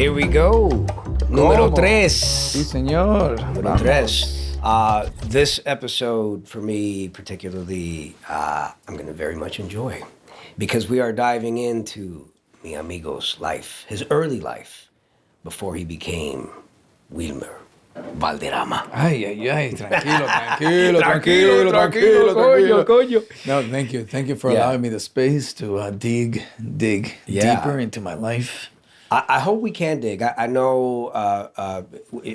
Here we go. Número tres. Sí, señor. Número tres. This episode, for me particularly, I'm going to very much enjoy because we are diving into mi amigo's life, his early life, before he became Wilmer. Valderrama. Ay. Tranquilo. Coño. No, thank you. Thank you for allowing me the space to dig deeper into my life. I hope we can dig. I know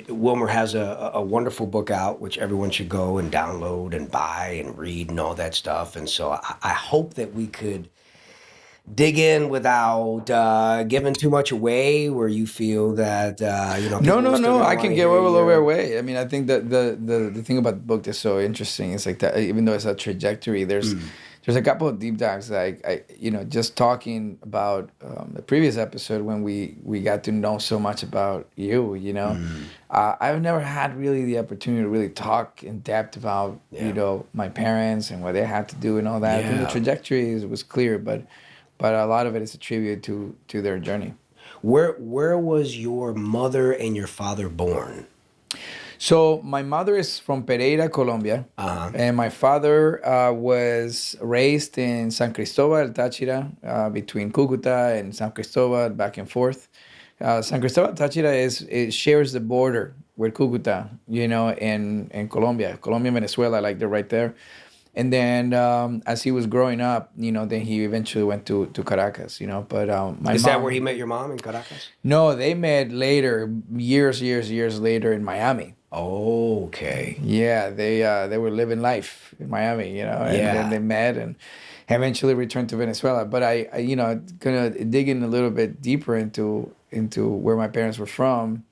Wilmer has a wonderful book out, which everyone should go and download and buy and read and all that stuff. And so I hope that we could dig in without giving too much away, where you feel that No. I can give a little bit away. I mean, I think that the thing about the book that's so interesting is like that. Even though it's a trajectory, there's a couple of deep dives. Like just talking about the previous episode when we got to know so much about you. I've never had really the opportunity to really talk in depth about my parents and what they had to do and all that. I think the trajectory was clear, but a lot of it is a tribute to their journey. Where was your mother and your father born? So my mother is from Pereira, Colombia, and my father was raised in San Cristobal, Táchira, between Cúcuta and San Cristobal, back and forth. San Cristobal, Táchira it shares the border with Cúcuta, in Colombia, Venezuela, like they're right there. And then as he was growing up, then he eventually went to Caracas, But Is that where he met your mom, in Caracas? No, they met later, years later in Miami. Oh, okay. Yeah, they were living life in Miami, and then they met and eventually returned to Venezuela. But I gonna dig in a little bit deeper into where my parents were from,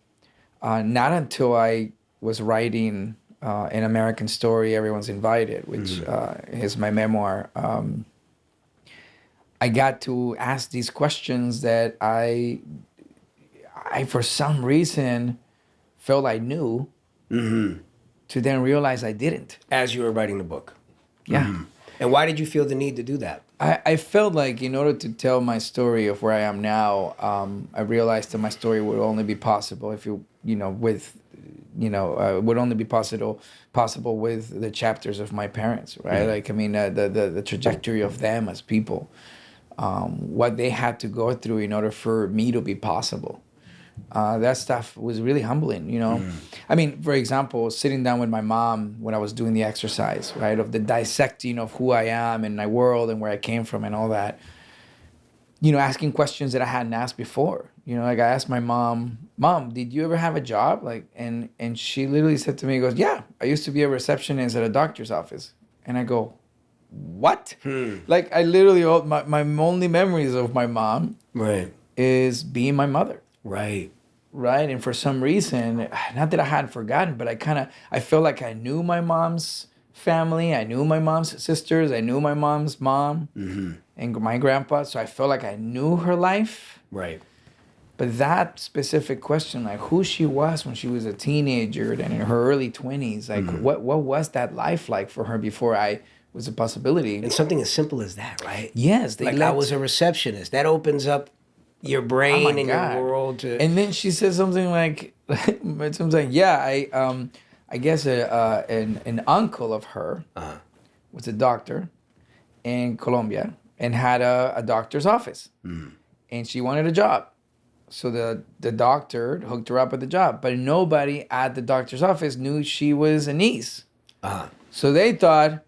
not until I was writing An American Story, Everyone's Invited, which is my memoir. I got to ask these questions that I for some reason felt I knew, to then realize I didn't. As you were writing the book? Yeah. And why did you feel the need to do that? I felt like in order to tell my story of where I am now, I realized that my story would only be possible if would only be possible with the chapters of my parents, right? Yeah. Like, I mean, the trajectory of them as people, what they had to go through in order for me to be possible. That stuff was really humbling, I mean, for example, sitting down with my mom when I was doing the exercise, right, of the dissecting of who I am and my world and where I came from and all that, asking questions that I hadn't asked before. Like I asked my mom, did you ever have a job? Like, and she literally said to me, goes, yeah, I used to be a receptionist at a doctor's office. And I go, what? Like I literally, my only memories of my mom is being my mother. Right. And for some reason, not that I hadn't forgotten, but I felt like I knew my mom's family. I knew my mom's sisters. I knew my mom's mom and my grandpa. So I felt like I knew her life. Right. But that specific question, like who she was when she was a teenager and in her early 20s, like what was that life like for her before I was a possibility? And something as simple as that, right? Yes. I was a receptionist. That opens up your brain and your world to... And then she said something like, I guess an uncle of her was a doctor in Colombia and had a doctor's office. And she wanted a job. So the doctor hooked her up with the job. But nobody at the doctor's office knew she was a niece. So they thought,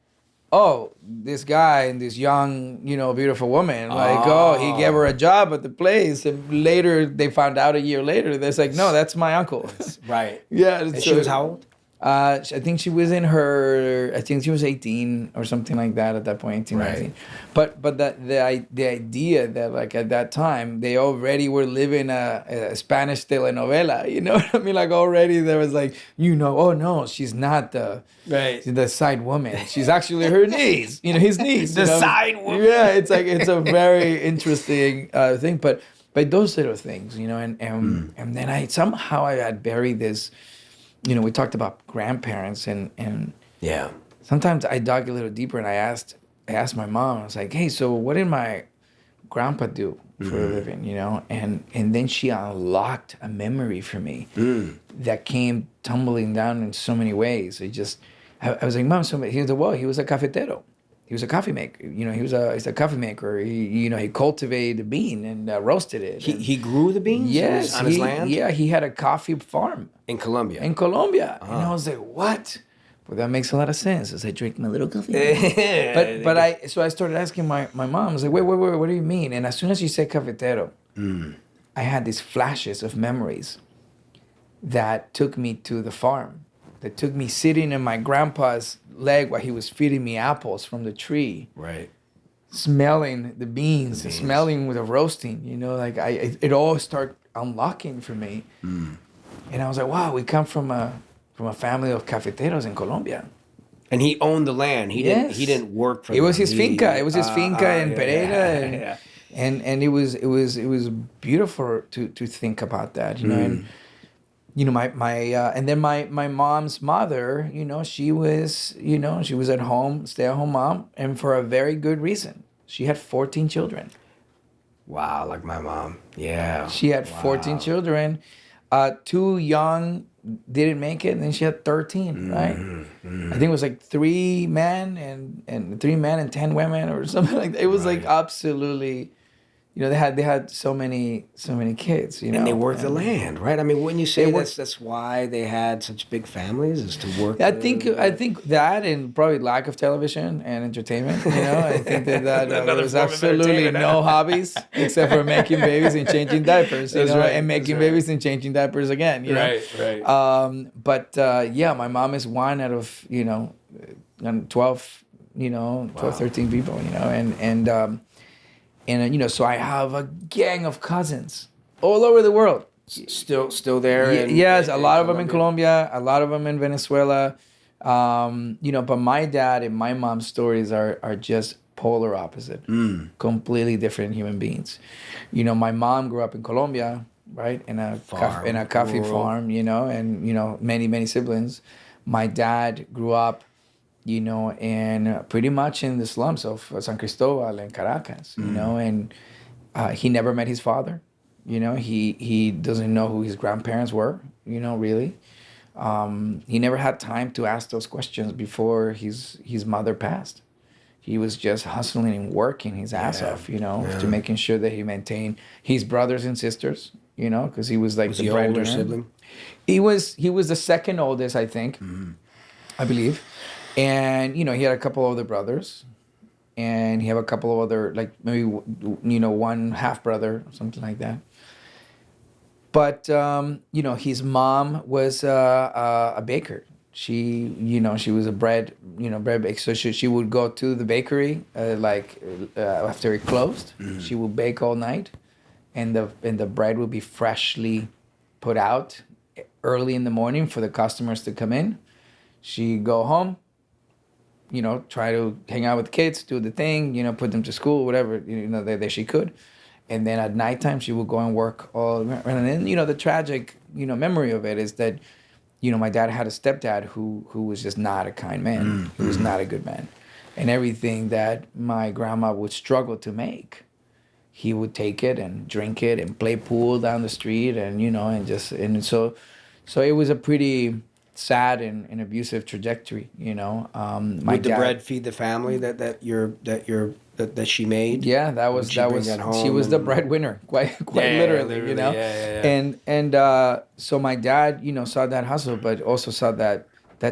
oh, this guy and this young, beautiful woman, he gave her a job at the place. And later, they found out a year later, they're like, no, that's my uncle. Right. Yeah. And she was how old? I think she was 18 or something like that at that point, 18, 19. But the idea that like at that time, they already were living a Spanish telenovela, you know what I mean? Like already there was like, oh no, she's not the side woman. She's actually her niece, his niece. The side woman. Yeah, it's like, it's a very interesting thing. But those little things, and then I had buried this. We talked about grandparents and sometimes I dug a little deeper and I asked my mom, I was like, hey, so what did my grandpa do for a living, you know? And then she unlocked a memory for me that came tumbling down in so many ways. I was like, Mom, he was he was a cafetero. He was a coffee maker. You know, he's a coffee maker. He cultivated the bean and roasted it. He grew the beans Yes, on his land? Yeah, he had a coffee farm. In Colombia? In Colombia. And I was like, what? Well, that makes a lot of sense as I drink my little coffee. So I started asking my mom, I was like, wait, what do you mean? And as soon as you said cafetero, I had these flashes of memories that took me to the farm, that took me sitting in my grandpa's leg while he was feeding me apples from the tree. Right. Smelling the beans. Smelling with the roasting, you know, like it all started unlocking for me. And I was like, wow, we come from a family of cafeteros in Colombia. And he owned the land. He didn't work for it was them. his finca. It was his finca in Pereira. Yeah. And it was beautiful to think about that, you know. And you know, and then my mom's mother, you know, she was at home, stay-at-home mom, and for a very good reason. She had 14 children. Wow, like my mom. Yeah. She had 14 children. 2 young didn't make it, and then she had 13, right? I think it was like 3 men and 10 women or something like that. It was like absolutely, you know, they had so many kids, you know. And they worked the land, right? I mean, wouldn't you say that's why they had such big families, is to work? I think that, and probably lack of television and entertainment, you know. I think that there was absolutely no hobbies except for making babies and changing diapers, you know, and making babies and changing diapers again, you know. Right. But yeah, my mom is one out of, you know, 12, you know, 12, 13 people, you know, and you know, so I have a gang of cousins all over the world. Still there? Yes, a lot of them in Colombia, a lot of them in Venezuela. You know, but my dad and my mom's stories are just polar opposite, completely different human beings. You know, my mom grew up in Colombia, right, in a coffee farm, you know, and you know, many siblings. My dad grew up, you know, and pretty much in the slums of San Cristobal and Caracas, you know, and he never met his father, you know, he doesn't know who his grandparents were, you know, really. He never had time to ask those questions before his mother passed. He was just hustling and working his ass off, you know, to making sure that he maintained his brothers and sisters, you know, because he was like the older sibling? He was the second oldest, I think, I believe. And, you know, he had a couple other brothers, and he had a couple of other, like maybe, you know, one half brother, something like that. But, you know, his mom was a baker. She, you know, she was a bread baker. So she would go to the bakery, after it closed. She would bake all night, and the bread would be freshly put out early in the morning for the customers to come in. She'd go home, you know, try to hang out with the kids, do the thing, you know, put them to school, whatever, you know, that she could. And then at nighttime, she would go and work all around. And then, you know, the tragic, you know, memory of it is that, you know, my dad had a stepdad who was just not a kind man. He was not a good man. And everything that my grandma would struggle to make, he would take it and drink it and play pool down the street, and, you know, and so it was a pretty sad and abusive trajectory, you know. Would the bread feed the family that she made? Yeah, that was she was the breadwinner, quite literally, you know. And so my dad, you know, saw that hustle, but also saw that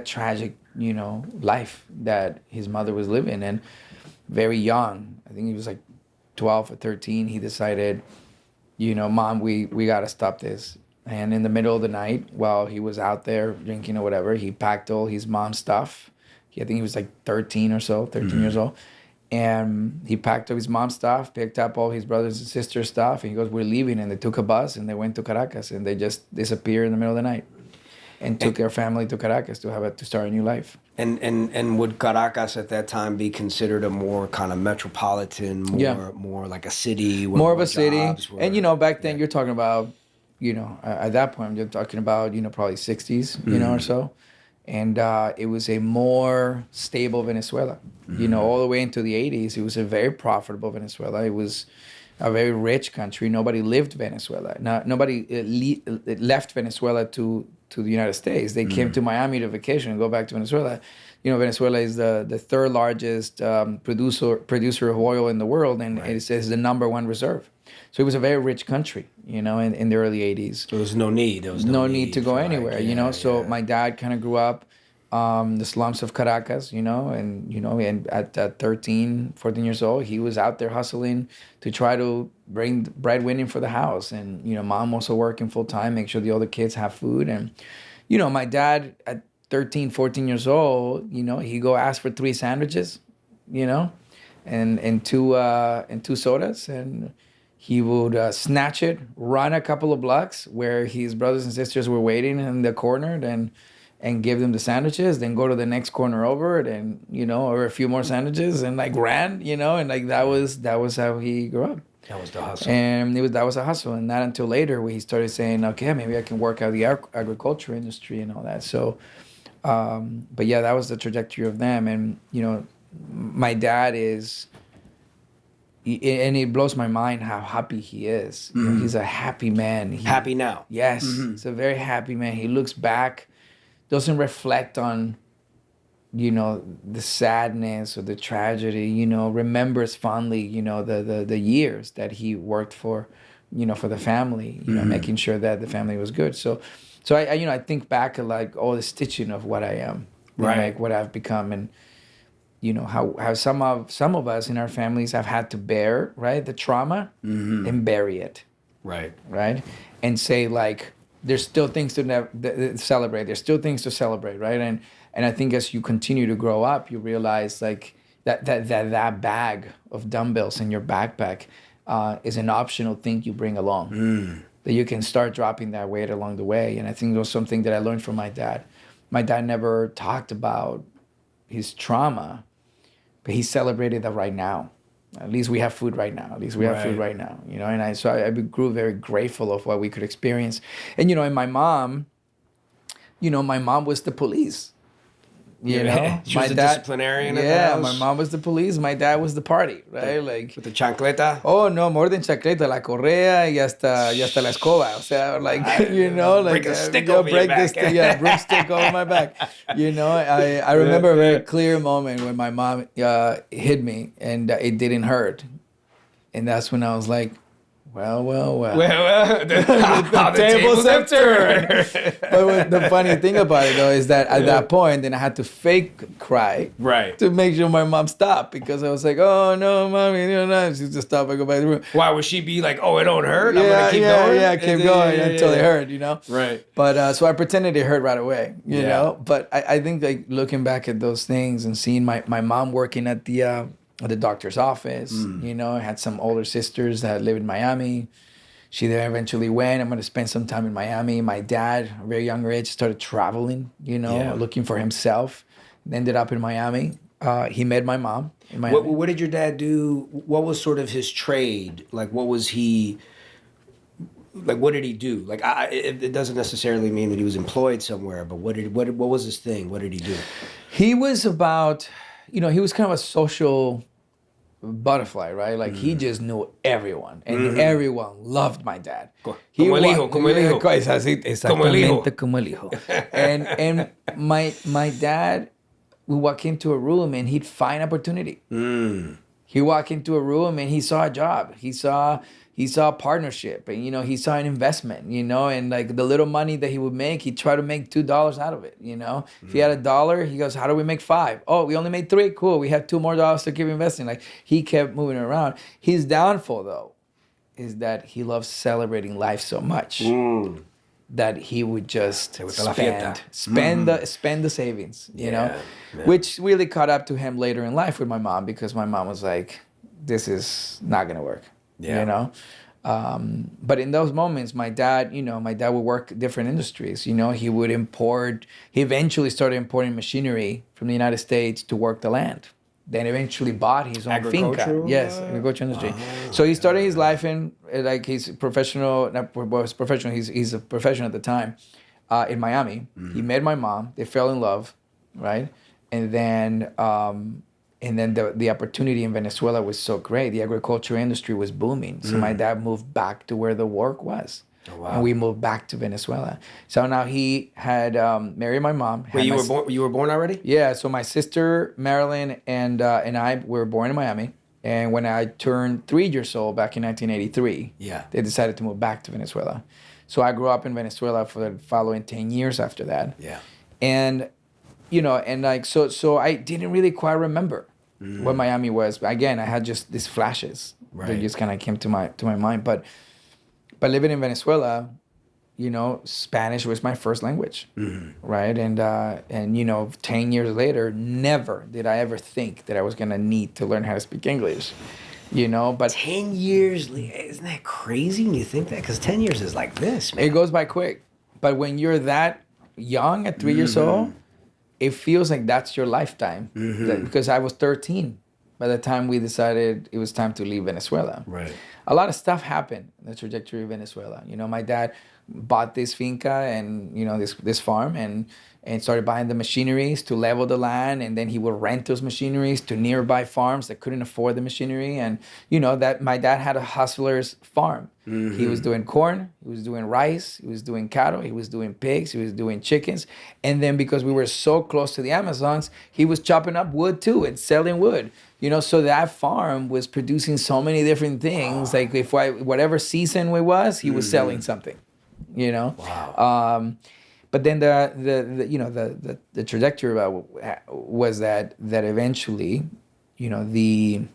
tragic, you know, life that his mother was living. And very young, I think he was like 12 or 13, he decided, you know, Mom, we got to stop this. And in the middle of the night, while he was out there drinking or whatever, he packed all his mom's stuff. I think he was like 13 years old. And he packed up his mom's stuff, picked up all his brothers and sisters' stuff, and he goes, we're leaving. And they took a bus and they went to Caracas, and they just disappeared in the middle of the night and took their family to Caracas to start a new life. And would Caracas at that time be considered a more kind of metropolitan, more like a city? More of a city. And, you know, back then you're talking about, you know, at that point, you're talking about, you know, probably 60s, you know, or so. And it was a more stable Venezuela. You know, all the way into the 80s, it was a very profitable Venezuela. It was, a very rich country. Nobody lived Venezuela. Nobody left Venezuela to the United States. They came to Miami to vacation and go back to Venezuela. You know, Venezuela is the third largest producer of oil in the world, and it's the number one reserve. So it was a very rich country, you know, in the early 80s. There was no need. There was No need to go for, anywhere, you know. So my dad kind of grew up the slums of Caracas, you know, and at 13, 14 years old, he was out there hustling to try to bring breadwinning for the house. And, you know, mom also working full time, make sure the other kids have food. And, you know, my dad at 13, 14 years old, you know, he go ask for 3 sandwiches, you know, and two sodas, and he would snatch it, run a couple of blocks where his brothers and sisters were waiting in the corner, and give them the sandwiches, then go to the next corner over, and, you know, or a few more sandwiches, and like ran, you know, and like that was how he grew up. That was the hustle. And that was a hustle, and not until later where he started saying, okay, maybe I can work out the agriculture industry and all that. So, but yeah, that was the trajectory of them. And, you know, my dad is, and it blows my mind how happy he is. You know, he's a happy man. Happy now. Yes, he's a very happy man. He looks back, doesn't reflect on, you know, the sadness or the tragedy, you know, remembers fondly, you know, the years that he worked for, you know, for the family, you know, making sure that the family was good. So I you know, I think back at like all the stitching of what I am, right, like what I've become, and, you know, how some of us in our families have had to bear, right, the trauma and bury it. Right. And say, like, there's still things to celebrate. There's still things to celebrate, right? And I think as you continue to grow up, you realize, like, that bag of dumbbells in your backpack is an optional thing you bring along. That you can start dropping that weight along the way. And I think it was something that I learned from my dad. My dad never talked about his trauma, but he celebrated that right now. At least we have food right now. At least we have food right now, you know. And I grew very grateful of what we could experience. And, you know, and my mom, you know, my mom was the police. You know, she was a disciplinarian. Yeah, my mom was the police. My dad was the party, right? Like with the chancleta. Oh no, more than chancleta, la correa y hasta la escoba. O sea, like, you know, like break a stick over your back. Broomstick over my back. You know, I remember a very clear moment when my mom hit me and it didn't hurt, and that's when I was like, well, the tables have turned. But the funny thing about it, though, is that at that point, then I had to fake cry, to make sure my mom stopped, because I was like, oh no, mommy, you know, she just stop and go back to the room. Why would she be like, oh, it don't hurt? I'm gonna keep going. Yeah, keep going until it hurt, you know. Right. But so I pretended it hurt right away, you know. But I think, like, looking back at those things and seeing my mom working at the doctor's office, you know, I had some older sisters that lived in Miami. She there eventually went. I'm going to spend some time in Miami. My dad, at a very younger age, started traveling, you know, looking for himself. Ended up in Miami. He met my mom in Miami. What did your dad do? What was sort of his trade? Like, what was he... Like, what did he do? Like, it doesn't necessarily mean that he was employed somewhere, but what was his thing? What did he do? He was about... You know, he was kind of a social butterfly, right? Like, he just knew everyone, and everyone loved my dad. Como el hijo. Exactamente como el hijo. And my dad would walk into a room and he'd find opportunity. He walked into a room and he saw a job. He saw a partnership, and, you know, he saw an investment, you know, and like the little money that he would make, he'd try to make $2 out of it, you know. If he had $1, he goes, how do we make 5? Oh, we only made 3. Cool. We have $2 more to keep investing. Like, he kept moving around. His downfall, though, is that he loves celebrating life so much that he would just spend the savings, you know, which really caught up to him later in life with my mom, because my mom was like, this is not going to work. You know, but in those moments, my dad would work different industries. You know, he eventually started importing machinery from the United States to work the land. Then eventually bought his own finca. Yes, agricultural industry. So he started his life in, like, he's professional, he's a professional at the time, in Miami. He met my mom, they fell in love, right? And then And then the opportunity in Venezuela was so great. The agriculture industry was booming. So my dad moved back to where the work was. Oh, wow. And we moved back to Venezuela. So now he had married my mom. Wait, you were born already? Yeah. So my sister Marilyn and I were born in Miami. And when I turned 3 years old back in 1983, they decided to move back to Venezuela. So I grew up in Venezuela for the following 10 years after that. Yeah. And, you know, and like, so I didn't really quite remember what Miami was. But again, I had just these flashes that just kind of came to my mind. But living in Venezuela, you know, Spanish was my first language, right? And you know, 10 years later, never did I ever think that I was gonna need to learn how to speak English, you know. But 10 years, isn't that crazy when you think that? Because 10 years is like this, man. it goes by quick. But when you're that young at 3 years old, it feels like that's your lifetime. Because I was 13 by the time we decided it was time to leave Venezuela. Right. A lot of stuff happened in the trajectory of Venezuela. You know, my dad bought this finca and, you know, this farm and started buying the machineries to level the land. And then he would rent those machineries to nearby farms that couldn't afford the machinery. And, you know, that my dad had a hustler's farm. He was doing corn, he was doing rice, he was doing cattle, he was doing pigs, he was doing chickens. And then because we were so close to the Amazons, he was chopping up wood too and selling wood. You know, so that farm was producing so many different things. Like whatever season it was, he was selling something. You know, but then the trajectory was that eventually, you know, the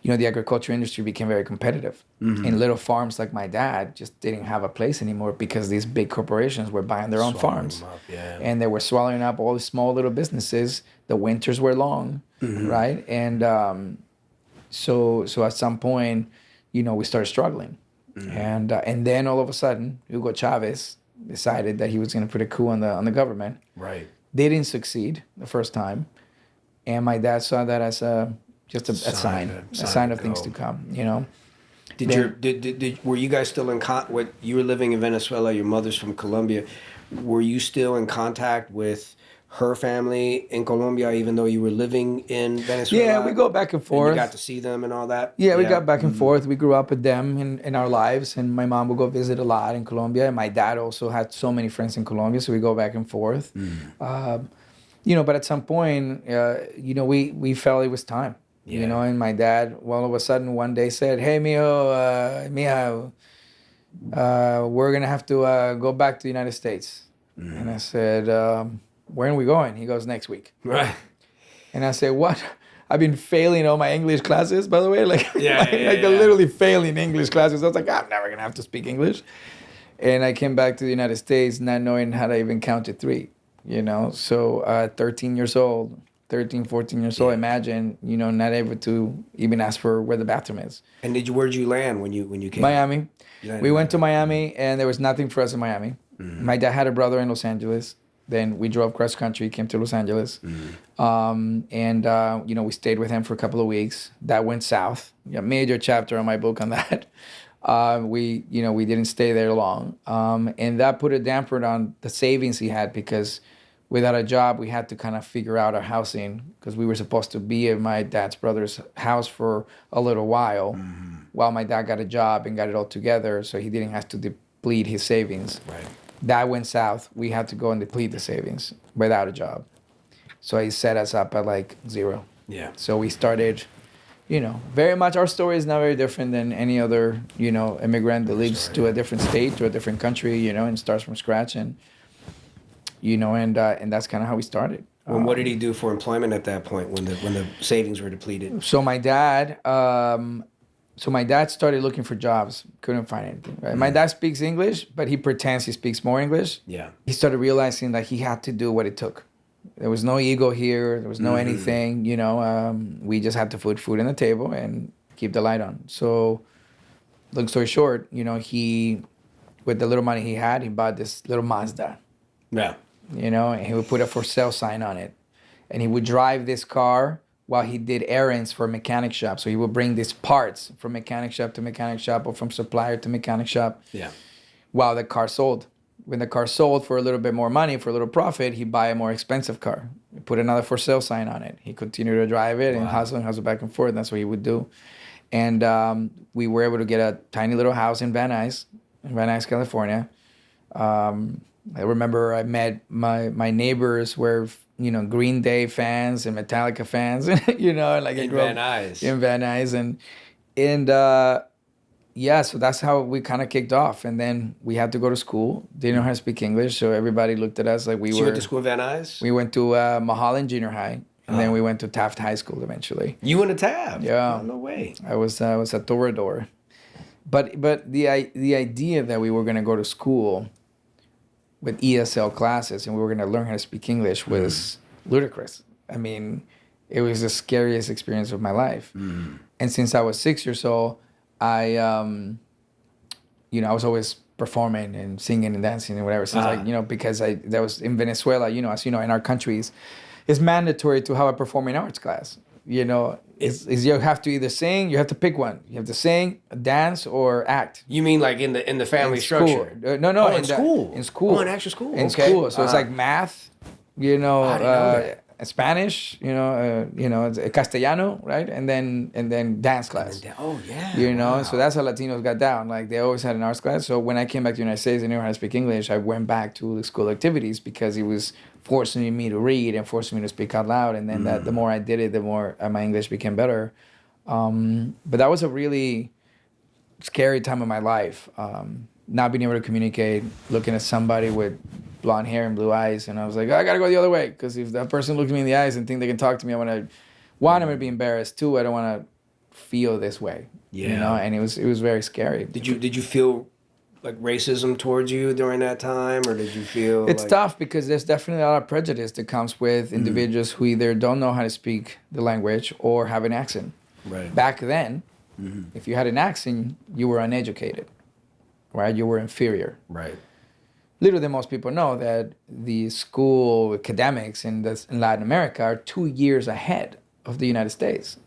agriculture industry became very competitive, and little farms like my dad just didn't have a place anymore because these big corporations were buying their own farms, and they were swallowing up all the small little businesses. The winters were long, right, and so at some point, you know, we started struggling. And then all of a sudden, Hugo Chavez decided that he was going to put a coup on the government. Right. They didn't succeed the first time, and my dad saw that as a sign of things to come. You know. Were you guys still in you were living in Venezuela? Your mother's from Colombia. Were you still in contact with her family in Colombia, even though you were living in Venezuela? Yeah, we go back and forth. And you got to see them and all that? Yeah, we got back and forth. We grew up with them in our lives, and my mom would go visit a lot in Colombia. And my dad also had so many friends in Colombia, so we go back and forth. You know, but at some point, you know, we felt it was time. You know, and my dad, all of a sudden, one day said, "Hey, mija, we're going to have to go back to the United States." And I said, "When are we going?" He goes, "Next week." Right. And I said, "What? I've been failing all my English classes, by the way." Like, literally failing English classes. I was like, I'm never going to have to speak English. And I came back to the United States not knowing how to even count to 3, you know. So 13, 14 years old, imagine, you know, not able to even ask for where the bathroom is. And where'd you land when you came? Miami. We went to Miami, and there was nothing for us in Miami. My dad had a brother in Los Angeles. Then we drove cross country, came to Los Angeles, and you know, we stayed with him for a couple of weeks. That went south. Major chapter on my book on that. We didn't stay there long, and that put a damper on the savings he had, because without a job, we had to kind of figure out our housing, because we were supposed to be at my dad's brother's house for a little while my dad got a job and got it all together, so he didn't have to deplete his savings. Right. That went south. We had to go and deplete the savings without a job. So he set us up at like 0. Yeah. So we started, you know, very much, our story is not very different than any other, you know, immigrant that lives to a different state, to a different country, you know, and starts from scratch. And, you know, and that's kind of how we started. Well, what did he do for employment at that point when the savings were depleted? So my dad started looking for jobs, couldn't find anything. Right? My dad speaks English, but he pretends he speaks more English. Yeah. He started realizing that he had to do what it took. There was no ego here. There was no anything, you know. We just had to put food on the table and keep the light on. So, long story short, you know, with the little money he had, he bought this little Mazda. Yeah. You know, and he would put a for sale sign on it. And he would drive this car while he did errands for mechanic shop. So he would bring these parts from mechanic shop to mechanic shop, or from supplier to mechanic shop. Yeah. While the car sold. when the car sold for a little bit more money, for a little profit, he'd buy a more expensive car, put another for sale sign on it. He continued to drive it and hustle back and forth. That's what he would do. And we were able to get a tiny little house in Van Nuys, California. I remember I met my neighbors were, Green Day fans and Metallica fans, like I In grew Van up Nuys. in Van Nuys. And yeah, so that's how we kind of kicked off. And then we had to go to school. Didn't know how to speak English, so everybody looked at us like we So were. you went to school in Van Nuys? We went to Mulholland Junior High, and then we went to Taft High School eventually. You went to Taft? Yeah. Oh, no way. I was a toreador. But the idea that we were going to go to school with ESL classes and we were going to learn how to speak English was ludicrous. I mean, it was the scariest experience of my life. And since I was 6 years old, I was always performing and singing and dancing and whatever. Since because that was in Venezuela, as you know, in our countries, it's mandatory to have a performing arts class. Is you have to either sing, you have to pick one. You have to sing, dance, or act. You mean like in the family In school. structure? No, in school. In school. Oh, in actual school. In Okay. school. So it's like math, I didn't know that. Spanish, Castellano, right? And then dance class. Oh yeah. Wow. So that's how Latinos got down. Like they always had an arts class. So when I came back to the United States and knew how to speak English, I went back to the school activities because it was forcing me to read and forcing me to speak out loud. And then the more I did it, the more my English became better. But that was a really scary time of my life. Not being able to communicate, looking at somebody with blonde hair and blue eyes, and I was like, I gotta go the other way because if that person looks me in the eyes and think they can talk to me, I'm gonna be embarrassed. Two, I don't want to feel this way. Yeah. And it was very scary. Did you feel like racism towards you during that time, or did you feel it's like... tough because there's definitely a lot of prejudice that comes with individuals who either don't know how to speak the language or have an accent. Right. Back then, if you had an accent, you were uneducated, right? You were inferior. Right. Little than most people know that the school academics in Latin America are 2 years ahead of the United States.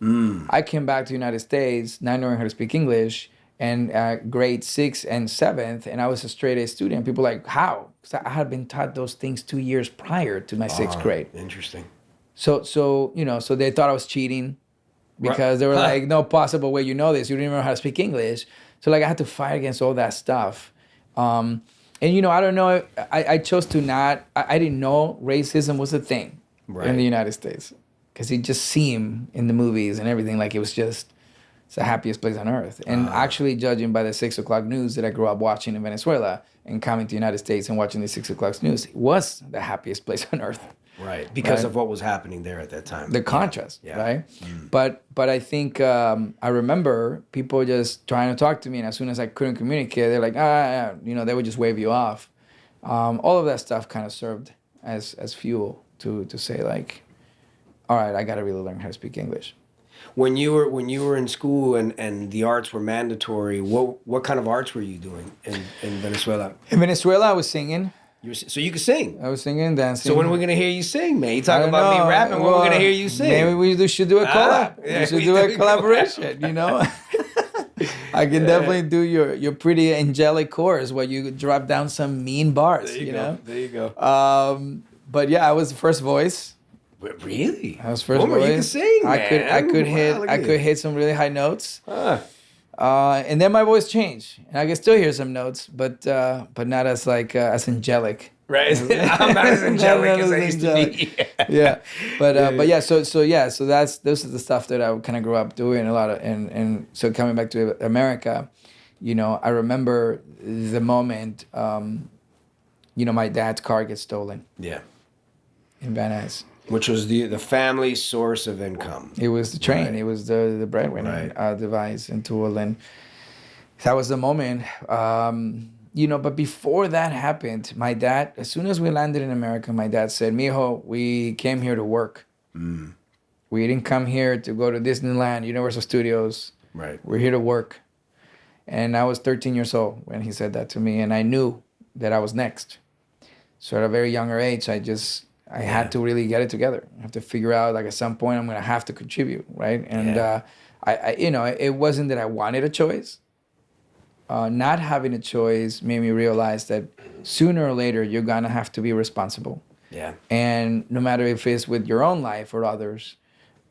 I came back to the United States not knowing how to speak English and grade 6 and 7th, and I was a straight A student. People were like, how? Because I had been taught those things 2 years prior to my 6th grade. Interesting. So they thought I was cheating because they were like, no possible way you know this. You don't even know how to speak English. So like I had to fight against all that stuff. And I don't know, I chose to not, I didn't know racism was a thing in the United States. Because it just seemed in the movies and everything like it's the happiest place on earth. And actually judging by the 6 o'clock news that I grew up watching in Venezuela and coming to the United States and watching the 6 o'clock news, it was the happiest place on earth. Right, because of what was happening there at that time. The contrast, right? But I think I remember people just trying to talk to me, and as soon as I couldn't communicate, they're like, they would just wave you off. All of that stuff kind of served as fuel to say like, all right, I got to really learn how to speak English. When you were in school and the arts were mandatory, what kind of arts were you doing in Venezuela? In Venezuela, I was singing. So you could sing. I was singing and dancing. So when are we gonna hear you sing, man? You talking about me rapping? When are we gonna hear you sing? Maybe we should do a collab. We should do a collaboration. I can definitely do your pretty angelic chorus where you drop down some mean bars. There you go. There you go. But yeah, I was the first voice. Really? I was first Wilmer, voice. you can sing, man. I could hit some really high notes. And then my voice changed, and I can still hear some notes, but not as as angelic. Right, I'm not as angelic as I used to be. Yeah, but yeah, so those are the stuff that I kind of grew up doing a lot of, and so coming back to America, I remember the moment, my dad's car gets stolen. Yeah. In Van Nuys. Which was the family source of income. It was the train. Right. It was the breadwinner device and tool, and that was the moment. But before that happened, my dad, as soon as we landed in America, my dad said, "Mijo, we came here to work. We didn't come here to go to Disneyland, Universal Studios. Right. We're here to work." And I was 13 years old when he said that to me, and I knew that I was next. So at a very younger age, I had to really get it together. I have to figure out, at some point, I'm going to have to contribute, right? And it wasn't that I wanted a choice. not having a choice made me realize that sooner or later you're gonna have to be responsible. Yeah. And no matter if it's with your own life or others,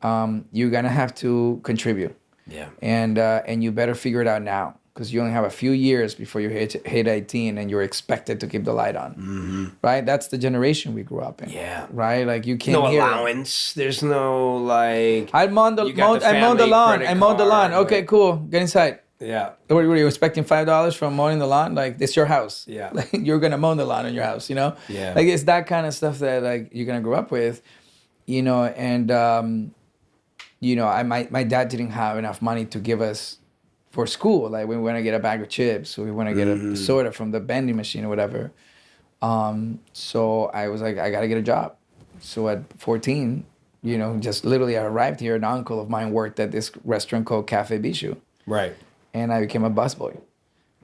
you're gonna have to contribute. Yeah. And you better figure it out now, because you only have a few years before you hit 18 and you're expected to keep the light on. Right? That's the generation we grew up in. Yeah. Right? Like you came No here. allowance. There's no like. I mowed the You got the I mowed the family lawn. credit I mowed the lawn. card, Okay, like- cool. Get inside. Yeah. What were you expecting $5 from mowing the lawn? Like, it's your house. Yeah. Like, you're gonna mow the lawn in your house, you know? Yeah. Like, it's that kind of stuff that like you're gonna grow up with, you know. And you know, my dad didn't have enough money to give us for school. Like, we want to get a bag of chips, or we want to get a soda from the vending machine or whatever. So I was like, I gotta get a job. So at 14, you know, just literally I arrived here. An uncle of mine worked at this restaurant called Cafe Bijou. Right. And I became a busboy.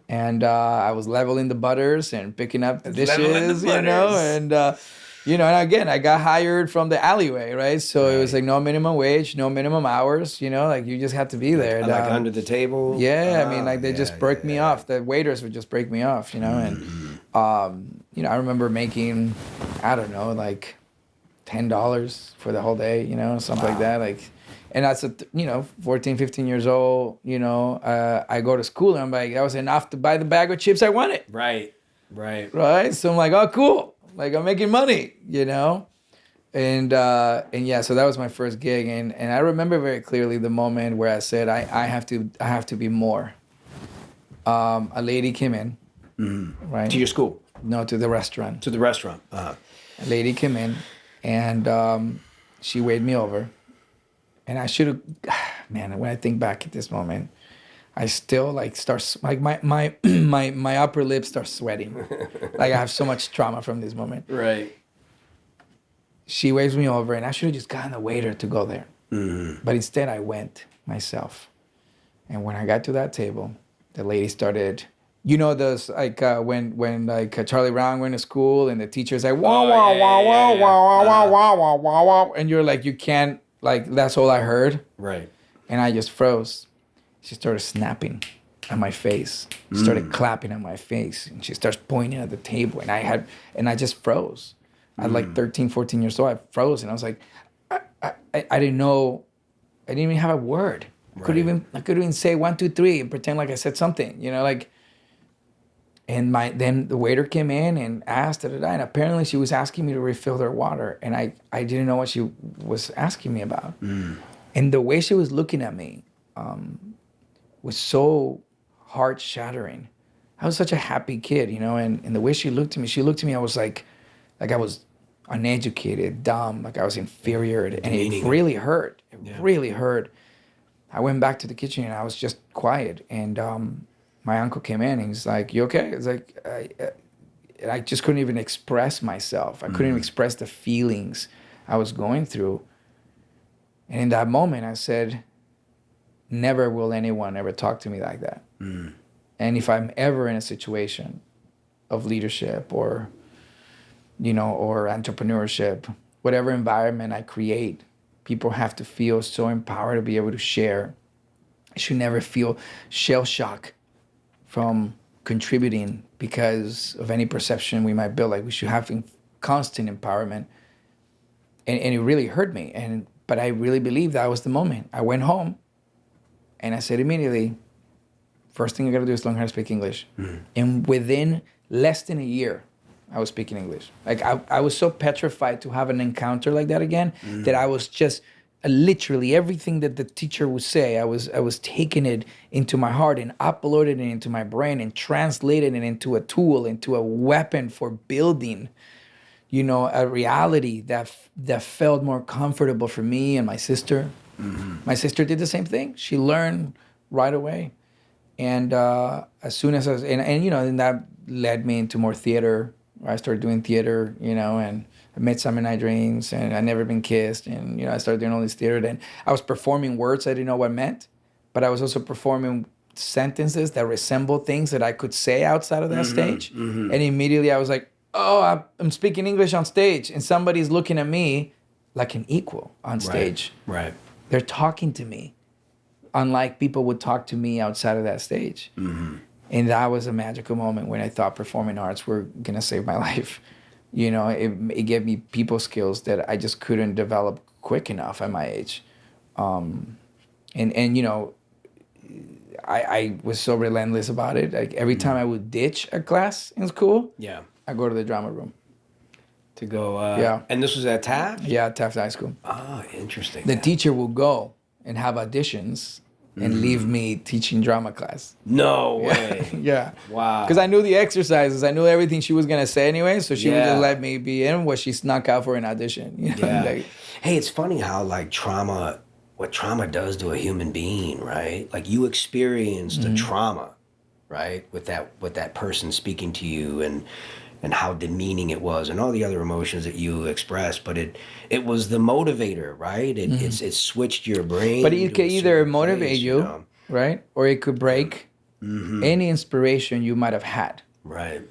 And I was leveling the butters and picking up the Leveling the dishes, you know, butters. and you know, and again, I got hired from the alleyway, right? So it was Right. like no minimum wage, no minimum hours, you know, like you just had to be there. Like under the table. Yeah, I mean, like they yeah, just break me off. The waiters would just break me off, you know, and you know, I remember making, I don't know, like $10 for the whole day, you know, something like that, like. And that's, you know, 14, 15 years old, you know, I go to school and I'm like, that was enough to buy the bag of chips I wanted. Right. Right. Right? So I'm like, oh, cool. Like, I'm making money, you know? And yeah, so that was my first gig. And I remember very clearly the moment where I said, I have to be more. A lady came in, right? To your school. No, to the restaurant. To the restaurant. A lady came in and she waved me over. And I should have, man, when I think back at this moment, I still like like my upper lip starts sweating. Like I have so much trauma from this moment. Right. She waves me over and I should have just gotten the waiter to go there. But instead I went myself. And when I got to that table, the lady started, you know, those like when like Charlie Brown went to school and the teacher's like, wah, wah, wah, wah, wah, wah, wah, wah, wah, wah. And you're like, you can't, like, that's all I heard. Right. And I just froze. She started snapping at my face. She started clapping at my face. And she starts pointing at the table. And I just froze. At like 13, 14 years old, I froze. And I was like, I didn't know. I didn't even have a word. I couldn't even say 1, 2, 3 and pretend like I said something, you know, like. And then the waiter came in and asked, and apparently she was asking me to refill their water. And I didn't know what she was asking me about. And the way she was looking at me was so heart-shattering. I was such a happy kid, you know, and the way she looked at me, I was like I was uneducated, dumb, like I was inferior. And it really hurt. It really hurt. I went back to the kitchen and I was just quiet. And my uncle came in and he's like, you okay? It's like, I just couldn't even express myself. I couldn't even express the feelings I was going through. And in that moment, I said, never will anyone ever talk to me like that. And if I'm ever in a situation of leadership or, you know, or entrepreneurship, whatever environment I create, people have to feel so empowered to be able to share. I should never feel shell shock from contributing because of any perception we might build. Like we should have constant empowerment. And it really hurt me. But I really believe that was the moment. I went home and I said immediately, first thing I gotta do is learn how to speak English. And within less than a year, I was speaking English. Like I was so petrified to have an encounter like that again that I was just literally everything that the teacher would say, I was taking it into my heart and uploading it into my brain and translating it into a tool, into a weapon for building, you know, a reality that felt more comfortable for me and my sister. My sister did the same thing. She learned right away. And as soon as I was, and you know, and that led me into more theater. I started doing theater, you know, and I met Some in My Dreams, and I'd never been kissed, and you know, I started doing all this theater. Then I was performing words I didn't know what meant, but I was also performing sentences that resembled things that I could say outside of that stage. And immediately I was like, oh, I'm speaking English on stage, and somebody's looking at me like an equal on stage. Right. They're talking to me, unlike people would talk to me outside of that stage. And that was a magical moment when I thought performing arts were gonna save my life. You know, it gave me people skills that I just couldn't develop quick enough at my age. And you know, I was so relentless about it. Like every time I would ditch a class in school, Yeah. I go to the drama room. To go. Yeah. And this was at Taft? Yeah, Taft High School. Oh, interesting. The teacher will go and have auditions and leave me teaching drama class. No way. Yeah. Wow. Because I knew the exercises. I knew everything she was going to say anyway. So she would Yeah. just let me be in what she snuck out for an audition. You know? Yeah. Like, Hey, it's funny how like what trauma does to a human being, right? Like you experienced a trauma, right? With that person speaking to you and how demeaning it was and all the other emotions that you expressed, but it was the motivator, right? It switched your brain. but it to can a either certain motivate place, you, know? right? Or it could break any inspiration you might have had. Right.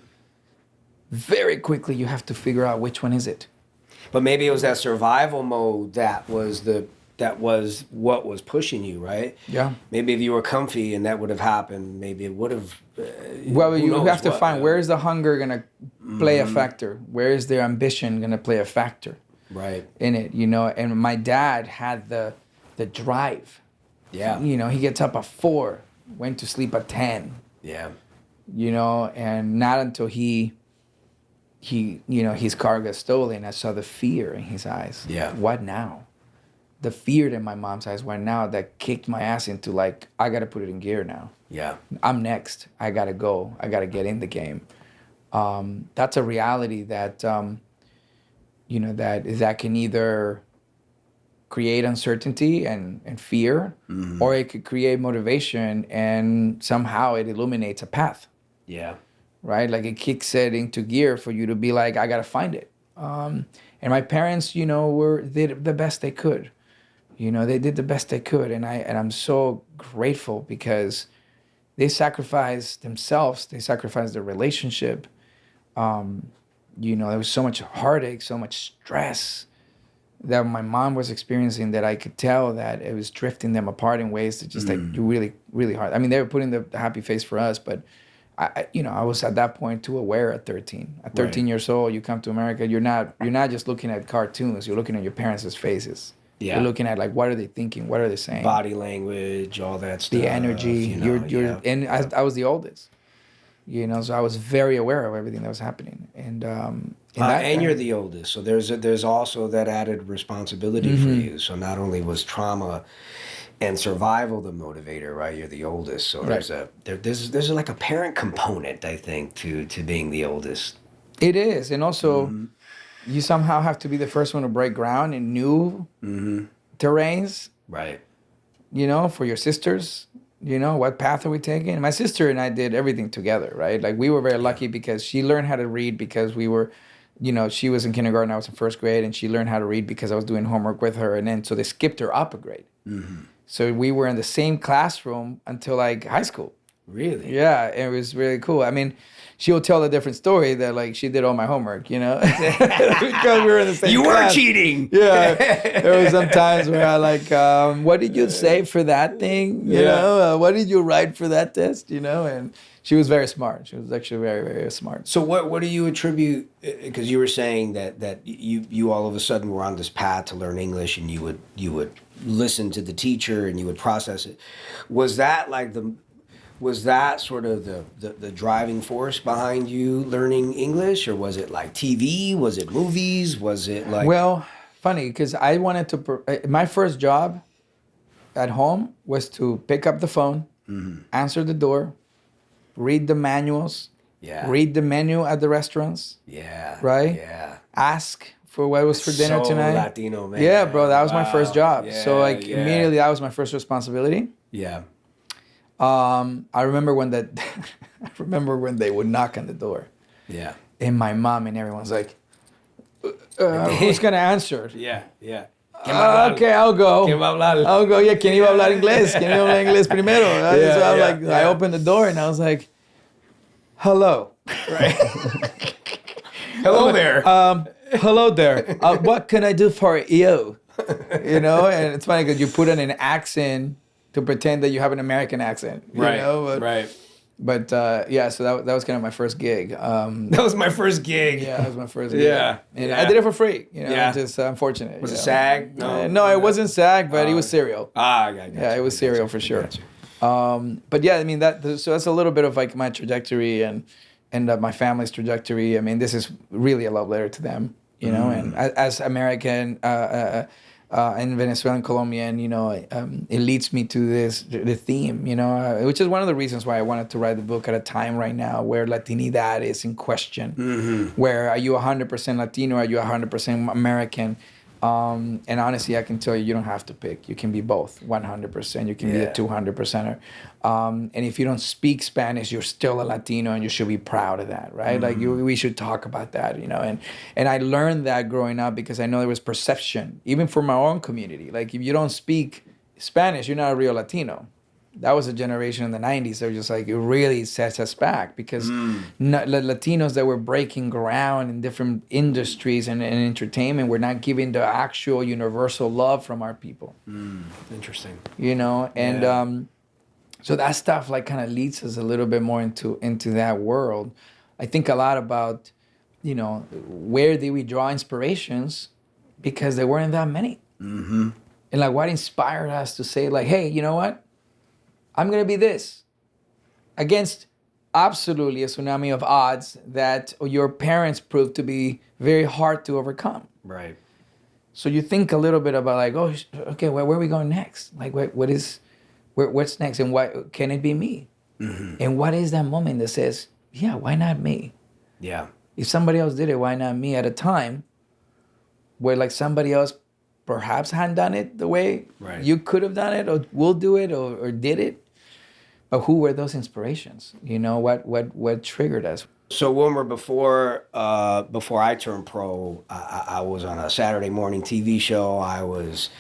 Very quickly, you have to figure out which one is it. But maybe it was that survival mode that was what was pushing you, right? Yeah. Maybe if you were comfy and that would have happened, maybe it would have. Well, who you knows have to what, find where is the hunger going to play a factor? Where is their ambition going to play a factor Right. in it? You know, and my dad had the drive. Yeah. You know, he gets up at 4, went to sleep at 10. Yeah. You know, and not until he you know, his car got stolen, I saw the fear in his eyes. Yeah. What now? The fear in my mom's eyes, what now? That kicked my ass into like, I got to put it in gear now. Yeah. I'm next. I got to go. I got to get in the game. That's a reality that, you know, that can either create uncertainty and fear, or it could create motivation and somehow it illuminates a path. Yeah. Right? Like it kicks it into gear for you to be like, I got to find it. And my parents, you know, did the best they could. You know, they did the best they could. And I'm so grateful because they sacrificed themselves. They sacrificed their relationship. You know, there was so much heartache, so much stress that my mom was experiencing that I could tell that it was drifting them apart in ways that just like really, really hard. I mean, they were putting the happy face for us, but you know, I was at that point too aware at 13. At 13 years old, you come to America, you're not just looking at cartoons, you're looking at your parents' faces. Yeah. You're looking at like, what are they thinking? What are they saying? Body language, all that stuff. The energy. You know, You're and I was the oldest. You know, so I was very aware of everything that was happening. And you're the oldest, so there's also that added responsibility for you. So not only was trauma and survival the motivator, right? You're the oldest, so there's like a parent component, I think, to being the oldest. It is, and also you somehow have to be the first one to break ground in new terrains. Right. You know, for your sisters. You know, what path are we taking? My sister and I did everything together, right? Like we were very lucky because she learned how to read because we were, you know, she was in kindergarten, I was in first grade, and she learned how to read because I was doing homework with her, and then so they skipped her up a grade. So we were in the same classroom until like high school. Really? Yeah, it was really cool. I mean, she'll tell a different story that like she did all my homework, you know, because we were in the same. You class. were cheating. Yeah, there was some times where I like, what did you say for that thing? You know, what did you write for that test? You know, and she was very smart. She was actually very, very smart. So what do you attribute? Because you were saying that you all of a sudden were on this path to learn English, and you would listen to the teacher and you would process it. Was that sort of the driving force behind you learning English, or was it like TV? Was it movies? Was it like... Well, funny, because I wanted to... My first job at home was to pick up the phone, answer the door, read the manuals, read the menu at the restaurants. Yeah. Right? Yeah. Ask for what was for dinner tonight. Latino, man. Yeah, bro, that was my first job. Yeah, so like immediately that was my first responsibility. Yeah. I remember when they would knock on the door. Yeah. And my mom and everyone's like, who's gonna answer? Yeah. Yeah. Okay, I'll go. I'll go. Yeah, ¿quién iba a hablar inglés? ¿Quién iba a hablar inglés primero? So I opened the door and I was like, hello. Right. Hello there. Hello there. What can I do for you? You know, and it's funny because you put in an accent to pretend that you have an American accent. You know? But, right. But yeah, so that was kind of my first gig. That was my first gig. Yeah, that was my first gig. Yeah, And yeah. I did it for free. You know, Yeah. just unfortunate. Was you it know. SAG? No, No, it wasn't SAG, but it was serial. I got Yeah, it was serial for sure. Got you. But yeah, I mean so that's a little bit of like my trajectory and my family's trajectory. I mean, this is really a love letter to them, you know. And as American and Venezuelan Colombian, you know, it leads me to the theme, you know, which is one of the reasons why I wanted to write the book at a time right now where Latinidad is in question. Where are you 100% Latino? Are you 100% American? And honestly, I can tell you, you don't have to pick. You can be both, 100%. You can be a 200%er. And if you don't speak Spanish, you're still a Latino, and you should be proud of that, right? Like we should talk about that, you know. And I learned that growing up because I know there was perception, even for my own community. Like if you don't speak Spanish, you're not a real Latino. That was a generation in the 90s. They're just like, it really sets us back because Latinos that were breaking ground in different industries and entertainment were not giving the actual universal love from our people. Interesting. You know, and so that stuff like kind of leads us a little bit more into that world. I think a lot about, you know, where did we draw inspirations because there weren't that many. And like what inspired us to say like, hey, you know what? I'm going to be this against absolutely a tsunami of odds that your parents proved to be very hard to overcome. Right. So you think a little bit about like, oh, okay, where are we going next? Like, what's next? And what can it be me? And what is that moment that says, yeah, why not me? Yeah. If somebody else did it, why not me at a time where like somebody else perhaps hadn't done it the way you could have done it or will do it or did it? But who were those inspirations? You know, what triggered us? So Wilmer, before I turned pro, I was on a Saturday morning TV show. I was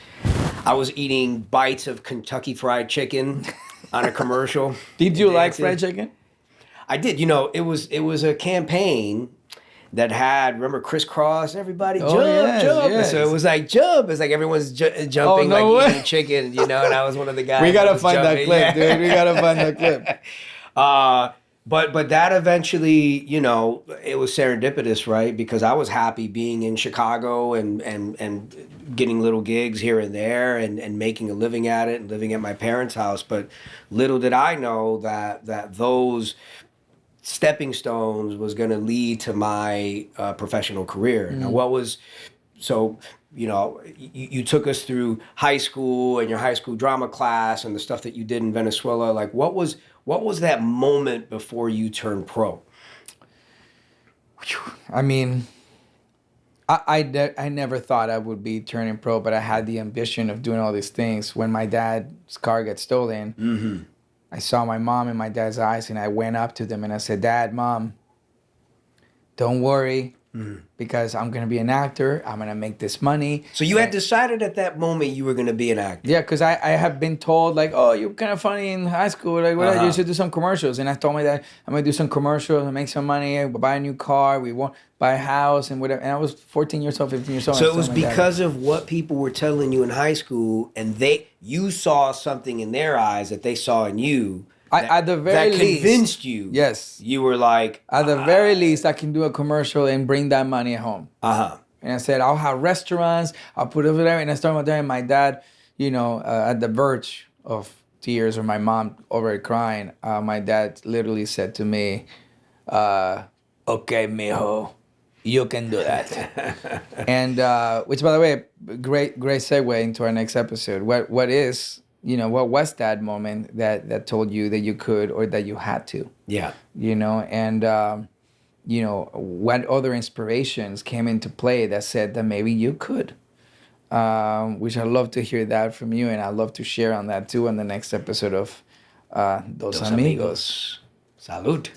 eating bites of Kentucky Fried Chicken on a commercial. Did you like fried chicken? I did. You know, it was a campaign that had, remember, crisscross, everybody jump, jump. Yes. So it was like jump. It's like everyone's jumping eating chicken, you know, and I was one of the guys. We got to find that clip, dude. We got to find that clip. But that eventually, you know, it was serendipitous, right? Because I was happy being in Chicago and getting little gigs here and there and making a living at it and living at my parents' house. But little did I know that those stepping stones was going to lead to my professional career. Now, you know, you took us through high school and your high school drama class and the stuff that you did in Venezuela. Like, what was that moment before you turned pro? I mean, I never thought I would be turning pro, but I had the ambition of doing all these things. When my dad's car got stolen, I saw my mom in my dad's eyes, and I went up to them and I said, Dad, Mom, don't worry, because I'm going to be an actor. I'm going to make this money. So you had decided at that moment you were going to be an actor? Yeah, because I have been told, like, oh, you're kind of funny in high school. Like, well, you should do some commercials. And I told my dad, I'm going to do some commercials and make some money, buy a new car, we want buy a house and whatever. And I was 14 years old, 15 years old. So it was because of what people were telling you in high school, and you saw something in their eyes that they saw in you. At the very least, convinced you. Yes. You were like, at the very least, I can do a commercial and bring that money home. And I said, I'll have restaurants, I'll put it over there. And I started there, and my dad, you know, at the verge of tears, or my mom already crying, my dad literally said to me, okay, mijo, you can do that. And which, by the way, great segue into our next episode. What was that moment that told you that you could or that you had to? Yeah. You know, and you know, what other inspirations came into play that said that maybe you could? Which I'd love to hear that from you, and I'd love to share on that too on the next episode of Dos Amigos. Salud.